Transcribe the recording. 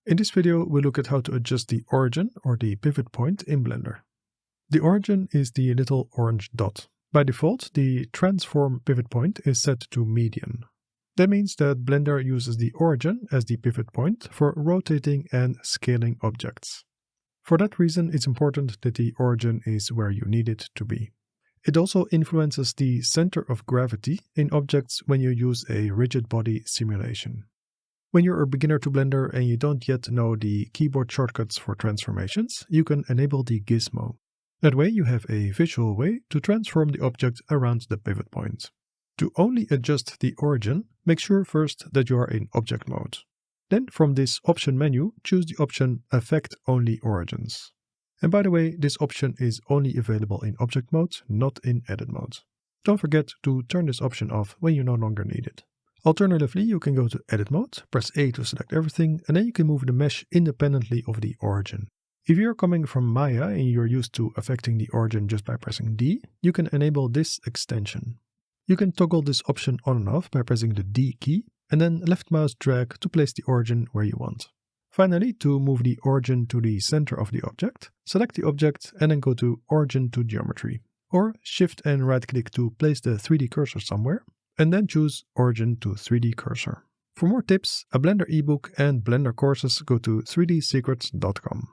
In this video, we'll look at how to adjust the origin or the pivot point in Blender. The origin is the little orange dot. By default, the transform pivot point is set to median. That means that Blender uses the origin as the pivot point for rotating and scaling objects. For that reason, it's important that the origin is where you need it to be. It also influences the center of gravity in objects when you use a rigid body simulation. When you're a beginner to Blender and you don't yet know the keyboard shortcuts for transformations, you can enable the gizmo. That way you have a visual way to transform the object around the pivot point. To only adjust the origin, make sure first that you are in object mode. Then from this option menu, choose the option Affect Only Origins. And by the way, this option is only available in object mode, not in edit mode. Don't forget to turn this option off when you no longer need it. Alternatively, you can go to Edit Mode, press A to select everything, and then you can move the mesh independently of the origin. If you're coming from Maya and you're used to affecting the origin just by pressing D, you can enable this extension. You can toggle this option on and off by pressing the D key, and then left mouse drag to place the origin where you want. Finally, to move the origin to the center of the object, select the object and then go to Origin to Geometry, or Shift and right click to place the 3D cursor somewhere, and then choose Origin to 3D Cursor. For more tips, a Blender ebook and Blender courses, go to 3dsecrets.com.